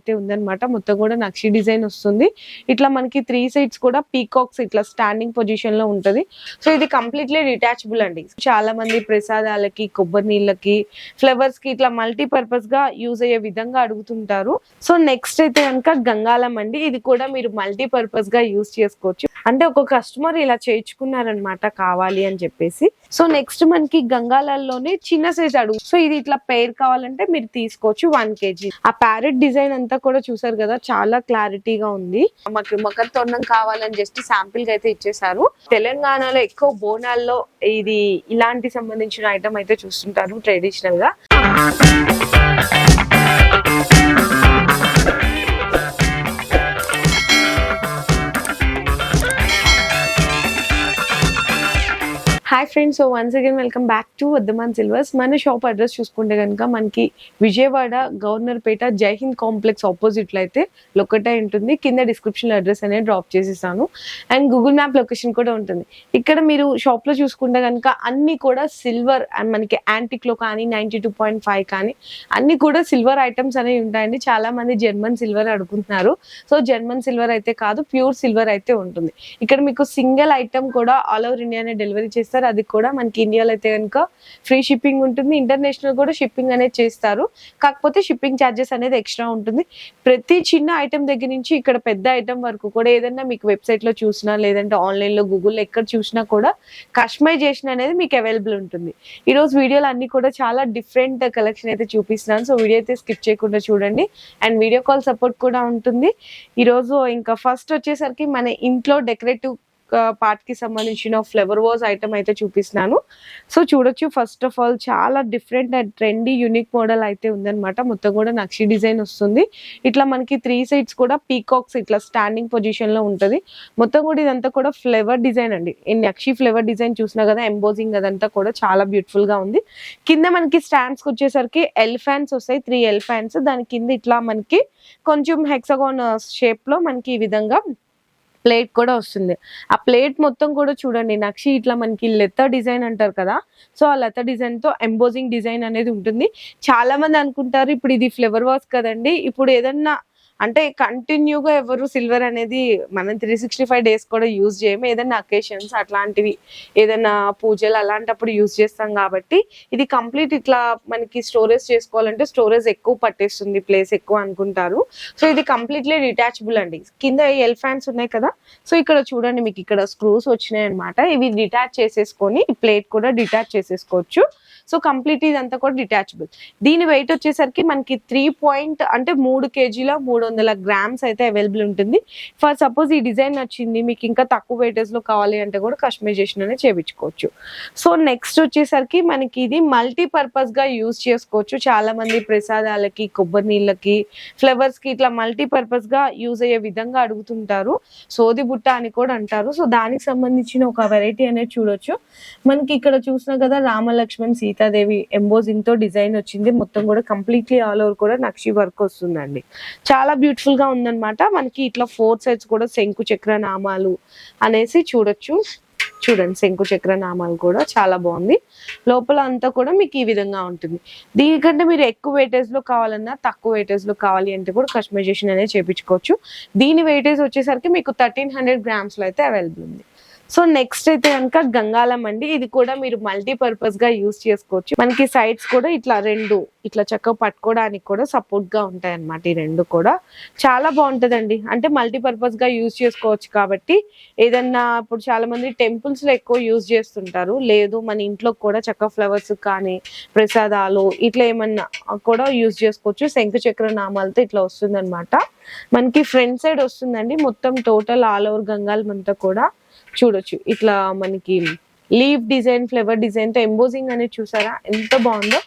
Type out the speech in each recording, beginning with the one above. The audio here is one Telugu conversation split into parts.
అయితే ఉందన్నమాట. మొత్తం కూడా నక్షి డిజైన్ వస్తుంది. ఇట్లా మనకి 3 సైడ్స్ కూడా పీకాక్స్ ఇట్లా స్టాండింగ్ పొజిషన్ లో ఉంటది. సో ఇది కంప్లీట్లీ డిటాచబుల్ అండి. చాలా మంది ప్రసాదాలకి, కొబ్బరి నీళ్ళకి, ఫ్లవర్స్ కి ఇట్లా మల్టీపర్పస్ గా యూజ్ అయ్యే విధంగా అడుగుతుంటారు. సో నెక్స్ట్ అయితే కనుక గంగాలం అండి. ఇది కూడా మీరు మల్టీపర్పస్ గా యూజ్ చేసుకోవచ్చు. అంటే ఒక కస్టమర్ ఇలా చేయించుకున్నారనమాట కావాలి అని చెప్పేసి. సో నెక్స్ట్ మనకి గంగాలలోనే చిన్న సైజ్ అడుగు. సో ఇది ఇట్లా పేర్ కావాలంటే మీరు తీసుకోవచ్చు 1 kg. ఆ ప్యారెట్ డిజైన్ అంతా కూడా చూసారు కదా, చాలా క్లారిటీగా ఉంది. మాకు మకర తోరణం కావాలని జస్ట్ శాంపిల్ గా అయితే ఇచ్చేసారు. తెలంగాణలో ఎక్కువ బోనాల్లో ఇది ఇలాంటి సంబంధించిన ఐటమ్ అయితే చూస్తుంటారు ట్రెడిషనల్ గా. Hi friends, so once again welcome back to Vardhaman silvers. మన షాప్ అడ్రస్ చూసుకుంటే కనుక మనకి విజయవాడ గవర్నర్పేట జైహింద్ కాంప్లెక్స్ ఆపోజిట్ లో అయితే లొకేట్ ఉంటుంది. కింద డిస్క్రిప్షన్ లో అడ్రస్ అనేది డ్రాప్ చేసేసాను. అండ్ గూగుల్ మ్యాప్ లొకేషన్ కూడా ఉంటుంది. ఇక్కడ మీరు షాప్ లో చూసుకుంటే కనుక అన్ని కూడా సిల్వర్ అండ్ మనకి యాంటిక్ లో కానీ 92.5 కానీ అన్ని కూడా సిల్వర్ ఐటమ్స్ అనేవి ఉంటాయండి. చాలా మంది జర్మన్ సిల్వర్ అడుగుతున్నారు. సో జర్మన్ సిల్వర్ అయితే కాదు, ప్యూర్ సిల్వర్ అయితే ఉంటుంది. ఇక్కడ మీకు సింగిల్ ఐటమ్ కూడా ఆల్ ఓవర్ ఇండియానే డెలివరీ చేస్తారు. అది కూడా మనకి ఇండియాలో అయితే కనుక ఫ్రీ షిప్పింగ్ ఉంటుంది. ఇంటర్నేషనల్ కూడా షిప్పింగ్ అనేది చేస్తారు. కాకపోతే షిప్పింగ్ ఛార్జెస్ అనేది ఎక్స్ట్రా ఉంటుంది. ప్రతి చిన్న ఐటమ్ దగ్గర నుంచి ఇక్కడ పెద్ద ఐటమ్ వరకు కూడా ఏదైనా మీకు వెబ్సైట్ లో చూసినా లేదంటే ఆన్లైన్ లో గూగుల్లో ఎక్కడ చూసినా కూడా కస్టమైజేషన్ అనేది మీకు అవైలబుల్ ఉంటుంది. ఈ రోజు వీడియోలో అన్ని కూడా చాలా డిఫరెంట్ కలెక్షన్ అయితే చూపిస్తున్నాను. సో వీడియో అయితే స్కిప్ చేయకుండా చూడండి. అండ్ వీడియో కాల్ సపోర్ట్ కూడా ఉంటుంది. ఈ రోజు ఇంకా ఫస్ట్ వచ్చేసరికి మన ఇంట్లో డెకరేటివ్ పార్ట్ కి సంబంధించిన ఫ్లవర్ వాజ్ ఐటమ్ అయితే చూపిస్తున్నాను. సో చూడొచ్చు, ఫస్ట్ ఆఫ్ ఆల్ చాలా different and trendy unique model అయితే ఉందన్నమాట. మొత్తం కూడా నక్షి డిజైన్ వస్తుంది. ఇట్లా మనకి 3 సైడ్స్ కూడా పీకాక్స్ ఇట్లా స్టాండింగ్ పొజిషన్ లో ఉంటది. మొత్తం కూడా ఇదంతా కూడా ఫ్లవర్ డిజైన్ అండి. ఈ నక్షి ఫ్లవర్ డిజైన్ చూసినా కదా, ఎంబోజింగ్ అదంతా కూడా చాలా బ్యూటిఫుల్ గా ఉంది. కింద మనకి స్టాండ్స్ వచ్చేసరికి ఎలిఫాన్స్ వస్తాయి, 3 ఎలిఫాన్స్. దాని కింద ఇట్లా మనకి కొంచెం హెక్సాగాన్ షేప్ లో మనకి ఈ విధంగా ప్లేట్ కూడా వస్తుంది. ఆ ప్లేట్ మొత్తం కూడా చూడండి నక్షి ఇట్లా మనకి లెత డిజైన్ అంటారు కదా, సో ఆ లెత డిజైన్ తో ఎంబోజింగ్ డిజైన్ అనేది ఉంటుంది. చాలా మంది అనుకుంటారు ఇప్పుడు ఇది ఫ్లవర్ వాస్ కదండి, ఇప్పుడు ఏదన్నా అంటే కంటిన్యూగా ఎవరు సిల్వర్ అనేది మనం 365 days కూడా యూజ్ చేయము. ఏదైనా అకేషన్స్ అట్లాంటివి, ఏదైనా పూజలు అలాంటప్పుడు యూజ్ చేస్తాం కాబట్టి ఇది కంప్లీట్ ఇట్లా మనకి స్టోరేజ్ చేసుకోవాలంటే స్టోరేజ్ ఎక్కువ పట్టేస్తుంది, ప్లేస్ ఎక్కువ అనుకుంటారు. సో ఇది కంప్లీట్లీ డిటాచబుల్ అండి. కింద ఎల్ ఫ్యాన్స్ ఉన్నాయి కదా, సో ఇక్కడ చూడండి మీకు ఇక్కడ స్క్రూస్ వచ్చినాయి అనమాట. ఇవి డిటాచ్ చేసేసుకొని ప్లేట్ కూడా డిటాచ్ చేసేసుకోవచ్చు. సో కంప్లీట్ ఇదంతా కూడా డిటాచబుల్. దీని వెయిట్ వచ్చేసరికి మనకి 3 kg 300 grams అయితే అవైలబుల్ ఉంటుంది. ఫర్ సపోజ్ ఈ డిజైన్ నచ్చింది మీకు, ఇంకా తక్కువ వెయిటేజ్ లో కావాలి అంటే కూడా కస్టమైజేషన్ అనేది చేయించుకోవచ్చు. సో నెక్స్ట్ వచ్చేసరికి మనకి ఇది మల్టీపర్పస్ గా యూజ్ చేసుకోవచ్చు. చాలా మంది ప్రసాదాలకి, కొబ్బరి నీళ్ళకి, ఫ్లవర్స్ కి ఇట్లా మల్టీపర్పస్ గా యూజ్ అయ్యే విధంగా అడుగుతుంటారు. సోది బుట్ట అని కూడా అంటారు. సో దానికి సంబంధించిన ఒక వెరైటీ అనేది చూడొచ్చు. మనకి ఇక్కడ చూసినా కదా రామలక్ష్మణ్ సీతాదేవి ఎంబోజింగ్ తో డిజైన్ వచ్చింది. మొత్తం కూడా కంప్లీట్లీ ఆల్ ఓవర్ కూడా నక్షి వర్క్ వస్తుందండి. చాలా బ్యూటిఫుల్ గా ఉందన్నమాట. మనకి ఇట్లా 4 సైడ్స్ కూడా శంకు చక్ర నామాలు అనేసి చూడొచ్చు. చూడండి శంకు చక్ర నామాలు కూడా చాలా బాగుంది. లోపల అంతా కూడా మీకు ఈ విధంగా ఉంటుంది. దీనికంటే మీరు ఎక్కువ వెయిటేజ్ లో కావాలన్నా, తక్కువ వెయిటేజ్ లో కావాలి అంటే కూడా కస్టమైజేషన్ అనేది చేయించుకోవచ్చు. దీని వెయిటేజ్ వచ్చేసరికి మీకు 1300 grams లో అయితే అవైలబుల్ ఉంది. సో నెక్స్ట్ అయితే కనుక గంగాలం అండి. ఇది కూడా మీరు మల్టీపర్పస్ గా యూజ్ చేసుకోవచ్చు. మనకి సైడ్స్ కూడా ఇట్లా 2 ఇట్లా చక్కగా పట్టుకోవడానికి కూడా సపోర్ట్ గా ఉంటాయి అన్నమాట. ఈ 2 కూడా చాలా బాగుంటదండి. అంటే మల్టీపర్పస్ గా యూజ్ చేసుకోవచ్చు కాబట్టి ఏదన్నా ఇప్పుడు చాలా మంది టెంపుల్స్ లో ఎక్కువ యూజ్ చేస్తుంటారు, లేదు మన ఇంట్లో కూడా చక్కగా ఫ్లవర్స్ కానీ ప్రసాదాలు ఇట్లా ఏమన్నా కూడా యూజ్ చేసుకోవచ్చు. శంకు చక్ర నామాలతో ఇట్లా వస్తుంది అనమాట. మనకి ఫ్రంట్ సైడ్ వస్తుందండి. మొత్తం టోటల్ ఆల్ ఓవర్ గంగాలం అంతా కూడా చూడొచ్చు. ఇట్లా మనకి లీవ్ డిజైన్, ఫ్లవర్ డిజైన్ తో ఎంబోజింగ్ అనేది చూసారా ఎంత బాగుందో,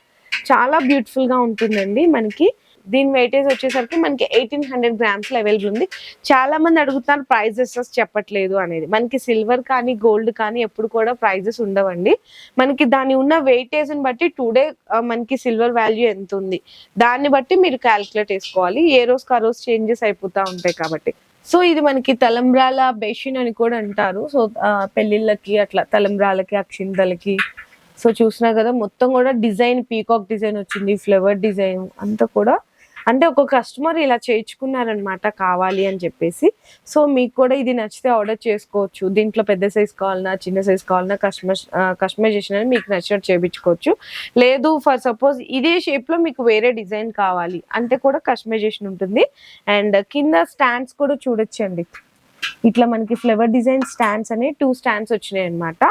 చాలా బ్యూటిఫుల్ గా ఉంటుందండి. మనకి దీని వెయిటేజ్ వచ్చేసరికి మనకి 1800 grams లో అవైలబుల్ ఉంది. చాలా మంది అడుగుతున్నారు ప్రైజెస్ చెప్పట్లేదు అనేది. మనకి సిల్వర్ కానీ గోల్డ్ కానీ ఎప్పుడు కూడా ప్రైజెస్ ఉండవండి. మనకి దాని ఉన్న వెయిటేజ్ ని బట్టి టుడే మనకి సిల్వర్ వాల్యూ ఎంత ఉంది దాన్ని బట్టి మీరు క్యాలిక్యులేట్ చేసుకోవాలి. ఏ రోజుకి ఆ రోజు చేంజెస్ అయిపోతా ఉంటాయి కాబట్టి. సో ఇది మనకి తలంబ్రాల బేసిన్ అని కూడా అంటారు. సో పెళ్లిళ్ళకి అట్లా తలంబ్రాలకి, అక్షింతలకి. సో చూసినా కదా మొత్తం కూడా డిజైన్ పీకాక్ డిజైన్ వచ్చింది, ఫ్లవర్ డిజైన్ అంతా కూడా అంటే ఒక కస్టమర్ ఇలా చేయించుకున్నారనమాట కావాలి అని చెప్పేసి. సో మీకు కూడా ఇది నచ్చితే ఆర్డర్ చేసుకోవచ్చు. దీంట్లో పెద్ద సైజ్ కావాలన్నా చిన్న సైజ్ కావాలన్నా కస్టమైజేషన్ అని మీకు నచ్చినట్టు చేయించుకోవచ్చు. లేదు ఫర్ సపోజ్ ఇదే షేప్ లో మీకు వేరే డిజైన్ కావాలి అంటే కూడా కస్టమైజేషన్ ఉంటుంది. అండ్ కింద స్టాండ్స్ కూడా చూడొచ్చండి. ఇట్లా మనకి ఫ్లవర్ డిజైన్ స్టాండ్స్ అనే 2 స్టాండ్స్ వచ్చినాయి అనమాట.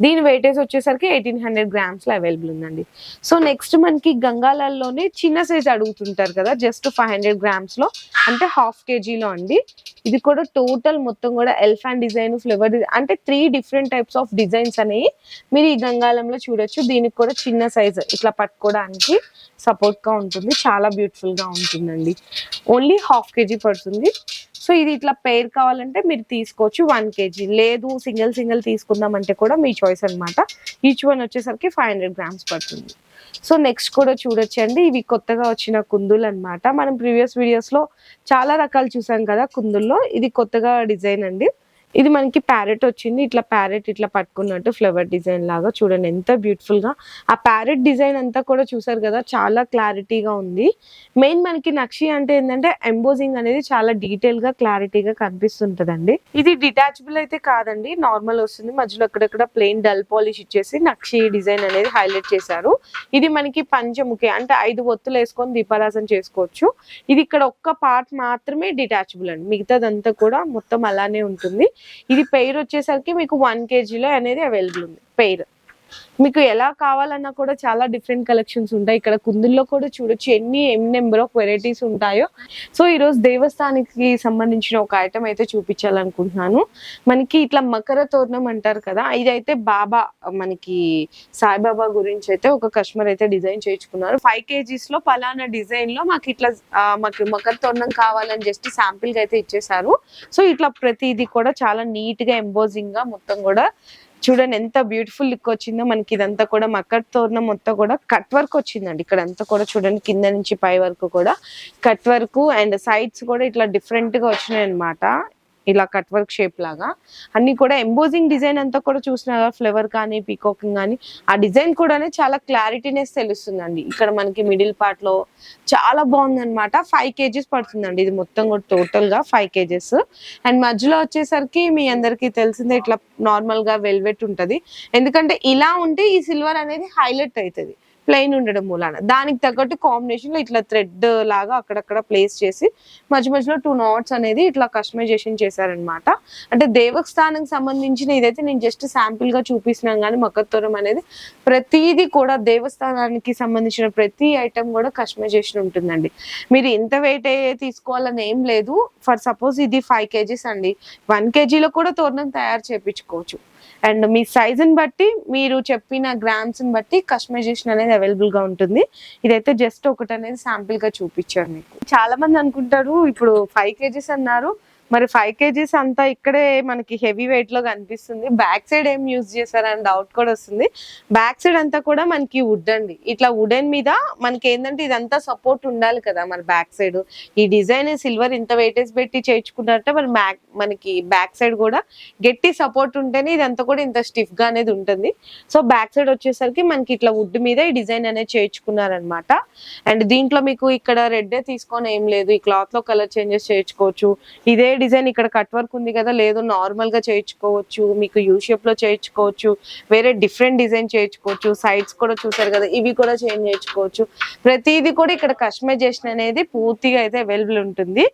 దీని వెయిటేజ్ వచ్చేసరికి 1800 grams లో అవైలబుల్ ఉందండి. సో నెక్స్ట్ మనకి గంగాలలోనే చిన్న సైజ్ అడుగుతుంటారు కదా, జస్ట్ 500 grams లో అంటే 1/2 kg అండి. ఇది కూడా టోటల్ మొత్తం కూడా ఎలిఫెంట్ డిజైన్, ఫ్లవర్ డిజైన్ అంటే 3 డిఫరెంట్ టైప్స్ ఆఫ్ డిజైన్స్ అనేవి మీరు ఈ గంగాలంలో చూడొచ్చు. దీనికి కూడా చిన్న సైజ్ ఇట్లా పట్టుకోవడానికి సపోర్ట్ గా ఉంటుంది. చాలా బ్యూటిఫుల్ గా ఉంటుందండి. ఓన్లీ 1/2 kg పడుతుంది. సో ఇది ఇట్లా పెయిర్ కావాలంటే మీరు తీసుకోవచ్చు 1 kg. లేదు సింగిల్ తీసుకుందామంటే కూడా మీ చాయిస్ అనమాట. ఈచ్ వన్ వచ్చేసరికి 500 grams పడుతుంది. సో నెక్స్ట్ కూడా చూడొచ్చండి. ఇవి కొత్తగా వచ్చిన కుందులు అనమాట. మనం ప్రీవియస్ వీడియోస్ లో చాలా రకాలు చూసాం కదా కుందుల్లో. ఇది కొత్తగా డిజైన్ అండి. ఇది మనకి ప్యారెట్ వచ్చింది. ఇట్లా ప్యారెట్ ఇట్లా పట్టుకున్నట్టు ఫ్లవర్ డిజైన్ లాగా చూడండి ఎంత బ్యూటిఫుల్ గా. ఆ ప్యారెట్ డిజైన్ అంతా కూడా చూసారు కదా, చాలా క్లారిటీగా ఉంది. మెయిన్ మనకి నక్షి అంటే ఏంటంటే ఎంబోజింగ్ అనేది చాలా డీటెయిల్ గా క్లారిటీగా కనిపిస్తుంటదండి. ఇది డిటాచబుల్ అయితే కాదండి, నార్మల్ వస్తుంది. మధ్యలో అక్కడక్కడ ప్లెయిన్ డల్ పాలిష్ ఇచ్చేసి నక్షి డిజైన్ అనేది హైలైట్ చేశారు. ఇది మనకి పంచముఖి అంటే 5 ఒత్తులు వేసుకొని దీపారాధన చేసుకోవచ్చు. ఇది ఇక్కడ ఒక్క పార్ట్ మాత్రమే డిటాచబుల్ అండి, మిగతాదంతా కూడా మొత్తం అలానే ఉంటుంది. ఇది పెయిర్ వచ్చేసరికి మీకు 1 kg లో అనేది అవైలబుల్ ఉంది పెయిర్. మీకు ఎలా కావాలన్నా కూడా చాలా డిఫరెంట్ కలెక్షన్స్ ఉంటాయి. ఇక్కడ కుందుల్లో కూడా చూడొచ్చు ఎన్ని నెంబర్ ఆఫ్ వెరైటీస్ ఉంటాయో. సో ఈరోజు దేవస్థానానికి సంబంధించిన ఒక ఐటమ్ అయితే చూపించాలనుకుంటున్నాను. మనకి ఇట్లా మకర తోరణం అంటారు కదా, ఇదైతే బాబా మనకి సాయిబాబా గురించి అయితే ఒక కస్టమర్ అయితే డిజైన్ చేయించుకున్నారు. 5 kgs లో పలానా డిజైన్ లో మాకు ఇట్లా మాకు మకర తోరణం కావాలని జస్ట్ శాంపిల్ గా అయితే ఇచ్చేసారు. సో ఇట్లా ప్రతిదీ కూడా చాలా నీట్ గా ఎంబోజింగ్ గా మొత్తం కూడా చూడండి ఎంత బ్యూటిఫుల్ లుక్ వచ్చిందో. మనకి ఇదంతా కూడా మకర తోరణం మొత్తం కూడా కట్ వర్క్ వచ్చిందండి. ఇక్కడ అంతా కూడా చూడండి కింద నుంచి పై వరకు కూడా కట్ వర్క్ అండ్ సైడ్స్ కూడా ఇట్లా డిఫరెంట్ గా వచ్చినాయి అనమాట. ఇలా కట్ వర్క్ షేప్ లాగా అన్ని కూడా ఎంబోజింగ్ డిజైన్ అంతా కూడా చూసినా ఫ్లవర్ కానీ పీకాకింగ్ కానీ ఆ డిజైన్ కూడా చాలా క్లారిటీనెస్ తెలుస్తుందండి. ఇక్కడ మనకి మిడిల్ పార్ట్ లో చాలా బాగుంది అనమాట. 5 kgs పడుతుందండి ఇది మొత్తం కూడా టోటల్ గా 5 kgs. అండ్ మధ్యలో వచ్చేసరికి మీ అందరికి తెలిసిందే ఇట్లా నార్మల్ గా వెల్వెట్ ఉంటది. ఎందుకంటే ఇలా ఉంటే ఈ సిల్వర్ అనేది హైలైట్ అవుతుంది ప్లెయిన్ ఉండడం మూలాన. దానికి తగ్గట్టు కాంబినేషన్ లో ఇట్లా థ్రెడ్ లాగా అక్కడక్కడ ప్లేస్ చేసి మధ్యలో 2 knots అనేది ఇట్లా కస్టమైజేషన్ చేశారనమాట. అంటే దేవస్థానానికి సంబంధించిన ఇదైతే నేను జస్ట్ శాంపిల్ గా చూపిస్తున్నాను కానీ మకర తోరణం అనేది ప్రతిదీ కూడా దేవస్థానానికి సంబంధించిన ప్రతి ఐటమ్ కూడా కస్టమైజేషన్ ఉంటుందండి. మీరు ఇంత వెయిట్ తీసుకోవాలని ఏం లేదు. ఫర్ సపోజ్ ఇది 5 kgs అండి, 1 kg లో కూడా తోరణం తయారు చేయించుకోవచ్చు. అండ్ మీ సైజుని బట్టి మీరు చెప్పిన గ్రామ్స్ ని బట్టి కస్టమైజేషన్ అనేది అవైలబుల్ గా ఉంటుంది. ఇదైతే జస్ట్ ఒకటి అనేది శాంపిల్ గా చూపించారు మీకు. చాలా మంది అనుకుంటారు ఇప్పుడు 5 kgs అన్నారు, మరి 5 kgs అంతా ఇక్కడే మనకి హెవీ వెయిట్ లో కనిపిస్తుంది, బ్యాక్ సైడ్ ఏం యూజ్ చేశారని డౌట్ కూడా వస్తుంది. బ్యాక్ సైడ్ అంతా కూడా మనకి వుడ్ అండి. ఇట్లా వుడెన్ మీద మనకి ఏంటంటే ఇదంతా సపోర్ట్ ఉండాలి కదా మన బ్యాక్ సైడ్. ఈ డిజైన్ సిల్వర్ ఇంత వెయిటేజ్ పెట్టి చేయించుకున్నారంటే మనకి బ్యాక్ సైడ్ కూడా గట్టి సపోర్ట్ ఉంటేనే ఇదంతా కూడా ఇంత స్టిఫ్ గా అనేది ఉంటుంది. సో బ్యాక్ సైడ్ వచ్చేసరికి మనకి ఇట్లా వుడ్ మీద ఈ డిజైన్ అనేది చేయించుకున్నారనమాట. అండ్ దీంట్లో మీకు ఇక్కడ రెడ్ తీసుకొని ఏం లేదు, ఈ క్లాత్ లో కలర్ చేంజెస్ చేయించుకోవచ్చు. ఇదే డిజైన్ ఇక్కడ కట్ వర్క్ ఉంది కదా, లేదు నార్మల్ గా చేయించుకోవచ్చు, మీకు యూ షేప్ లో చేయించుకోవచ్చు, వేరే డిఫరెంట్ డిజైన్ చేయించుకోవచ్చు. సైడ్స్ కూడా చూసారు కదా, ఇవి కూడా చేంజ్ చేయించుకోవచ్చు. ప్రతిదీ కూడా ఇక్కడ కస్టమైజేషన్ అనేది పూర్తిగా అయితే అవైలబుల్ ఉంటుంది.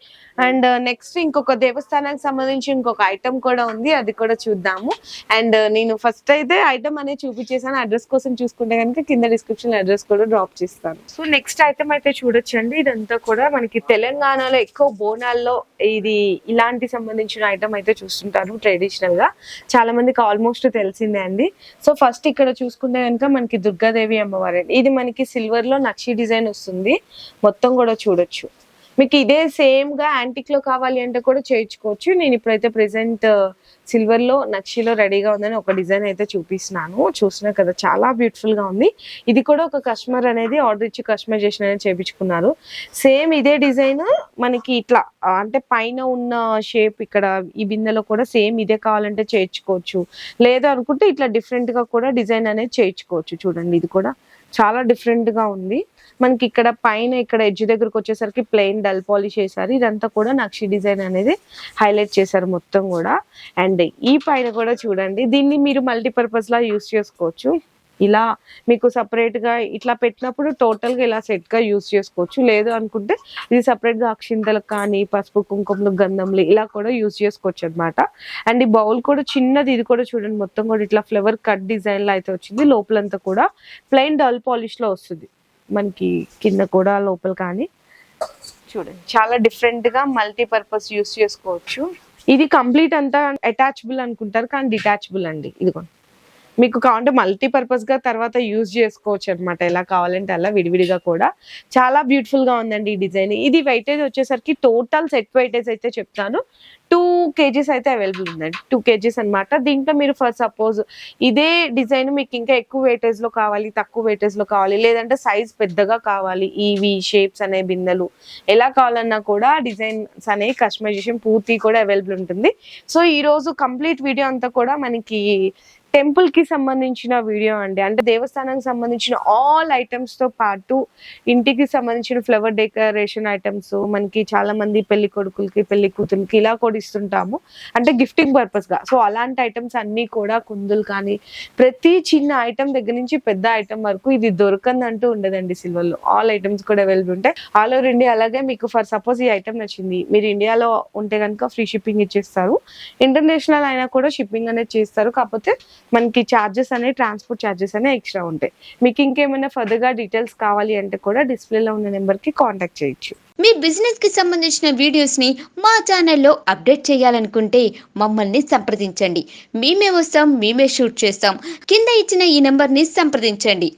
అండ్ నెక్స్ట్ ఇంకొక దేవస్థానానికి సంబంధించి ఇంకొక ఐటమ్ కూడా ఉంది, అది కూడా చూద్దాము. అండ్ నేను ఫస్ట్ అయితే ఐటమ్ అనేది చూపించేసాను. అడ్రస్ కోసం చూసుకుంటే కనుక కింద డిస్క్రిప్షన్ అడ్రస్ కూడా డ్రాప్ చేస్తాను. సో నెక్స్ట్ ఐటమ్ అయితే చూడొచ్చండి. ఇదంతా కూడా మనకి తెలంగాణలో ఎక్కువ బోనాల్లో ఇది ఇలాంటి సంబంధించిన ఐటమ్ అయితే చూస్తుంటారు ట్రెడిషనల్ గా, చాలా మందికి ఆల్మోస్ట్ తెలిసిందే అండి. సో ఫస్ట్ ఇక్కడ చూసుకుంటే కనుక మనకి దుర్గాదేవి అమ్మవారి, ఇది మనకి సిల్వర్ లో నక్షి డిజైన్ వస్తుంది మొత్తం కూడా చూడొచ్చు. మీకు ఇదే సేమ్ గా యాంటిక్ లో కావాలి అంటే కూడా చేయించుకోవచ్చు. నేను ఇప్పుడైతే ప్రెసెంట్ సిల్వర్ లో నక్షిలో రెడీగా ఉందని ఒక డిజైన్ అయితే చూపిస్తున్నాను. చూసినా కదా చాలా బ్యూటిఫుల్ గా ఉంది. ఇది కూడా ఒక కస్టమర్ అనేది ఆర్డర్ ఇచ్చి కస్టమైజేషన్ అనేది చేయించుకున్నారు. సేమ్ ఇదే డిజైన్ మనకి ఇట్లా అంటే పైన ఉన్న షేప్ ఇక్కడ ఈ బిందెలో కూడా సేమ్ ఇదే కావాలంటే చేయించుకోవచ్చు. లేదు అనుకుంటే ఇట్లా డిఫరెంట్ గా కూడా డిజైన్ అనేది చేయించుకోవచ్చు. చూడండి ఇది కూడా చాలా డిఫరెంట్ గా ఉంది. మనకి ఇక్కడ పైన ఇక్కడ ఎడ్జ్ దగ్గరకు వచ్చేసరికి ప్లెయిన్ డల్ పాలిష్ చేశారు. ఇదంతా కూడా నక్షి డిజైన్ అనేది హైలైట్ చేశారు మొత్తం కూడా. అండ్ ఈ పైన కూడా చూడండి, దీన్ని మీరు మల్టీపర్పస్ లా యూస్ చేసుకోవచ్చు. ఇలా మీకు సపరేట్ గా ఇట్లా పెట్టినప్పుడు టోటల్ గా ఇలా సెట్ గా యూస్ చేసుకోవచ్చు. లేదు అనుకుంటే ఇది సపరేట్ గా అక్షింతలకు కానీ పసుపు కుంకుమలు గంధంలు ఇలా కూడా యూస్ చేసుకోవచ్చు అనమాట. అండ్ ఈ బౌల్ కూడా చిన్నది, ఇది కూడా చూడండి మొత్తం కూడా ఇట్లా ఫ్లవర్ కట్ డిజైన్ లో అయితే వచ్చింది. లోపలంతా కూడా ప్లెయిన్ డల్ పాలిష్ లో వస్తుంది మనకి, కింద కూడా లోపల కానీ చూడండి చాలా డిఫరెంట్ గా మల్టీపర్పస్ యూస్ చేసుకోవచ్చు. ఇది కంప్లీట్ అంతా అటాచబుల్ అనుకుంటారు కానీ డిటాచబుల్ అండి. ఇదిగోండి మీకు కావాలంటే మల్టీపర్పస్ గా తర్వాత యూజ్ చేసుకోవచ్చు అనమాట, ఎలా కావాలంటే అలా విడివిడిగా కూడా. చాలా బ్యూటిఫుల్ గా ఉందండి ఈ డిజైన్. ఇది వెయిటేజ్ వచ్చేసరికి టోటల్ సెట్ వెయిటేజ్ అయితే చెప్తాను 2 kgs అయితే అవైలబుల్ ఉందండి. 2 kgs అనమాట. దీంట్లో మీరు ఫర్ సపోజ్ ఇదే డిజైన్ మీకు ఇంకా ఎక్కువ వెయిటేజ్ లో కావాలి, తక్కువ వెయిటేజ్ లో కావాలి, లేదంటే సైజ్ పెద్దగా కావాలి, ఈవి షేప్స్ అనే బిందెలు ఎలా కావాలన్నా కూడా డిజైన్స్ అనే కస్టమైజేషన్ పూర్తి కూడా అవైలబుల్ ఉంటుంది. సో ఈ రోజు కంప్లీట్ వీడియో అంతా కూడా మనకి టెంపుల్ కి సంబంధించిన వీడియో అండి. అంటే దేవస్థానానికి సంబంధించిన ఆల్ ఐటమ్స్ తో పాటు ఇంటికి సంబంధించిన ఫ్లవర్ డెకరేషన్ ఐటమ్స్, మనకి చాలా మంది పెళ్లి కొడుకులకి పెళ్లి కూతురికి ఇలా కూడా ఇస్తుంటాము, అంటే గిఫ్టింగ్ పర్పస్ గా. సో అలాంటి ఐటమ్స్ అన్ని కూడా కుందులు కానీ ప్రతి చిన్న ఐటమ్ దగ్గర నుంచి పెద్ద ఐటమ్ వరకు ఇది దొరకందంటూ ఉండదండి సిల్వర్ లో. ఆల్ ఐటమ్స్ కూడా అవైలబుల్ ఉంటాయి ఆల్ ఓవర్ ఇండియా. అలాగే మీకు ఫర్ సపోజ్ ఈ ఐటమ్ నచ్చింది, మీరు ఇండియాలో ఉంటే కనుక ఫ్రీ షిప్పింగ్ ఇచ్చేస్తారు. ఇంటర్నేషనల్ అయినా కూడా షిప్పింగ్ అనేది చేస్తారు. కాకపోతే మనకి ఛార్జెస్ అనేవి, ట్రాన్స్పోర్ట్ ఛార్జెస్ అనేవి ఎక్స్ట్రా ఉంటాయి. మీకు ఇంకేమైనా ఫర్దర్ గా డీటెయిల్స్ కావాలి అంటే కూడా డిస్ప్లేలో ఉన్న నెంబర్ కి కాంటాక్ట్ చేయొచ్చు. మీ బిజినెస్ కి సంబంధించిన వీడియోస్ ని మా ఛానల్లో అప్డేట్ చేయాలనుకుంటే మమ్మల్ని సంప్రదించండి. మేమే వస్తాం, మేమే షూట్ చేస్తాం. కింద ఇచ్చిన ఈ నెంబర్ ని సంప్రదించండి.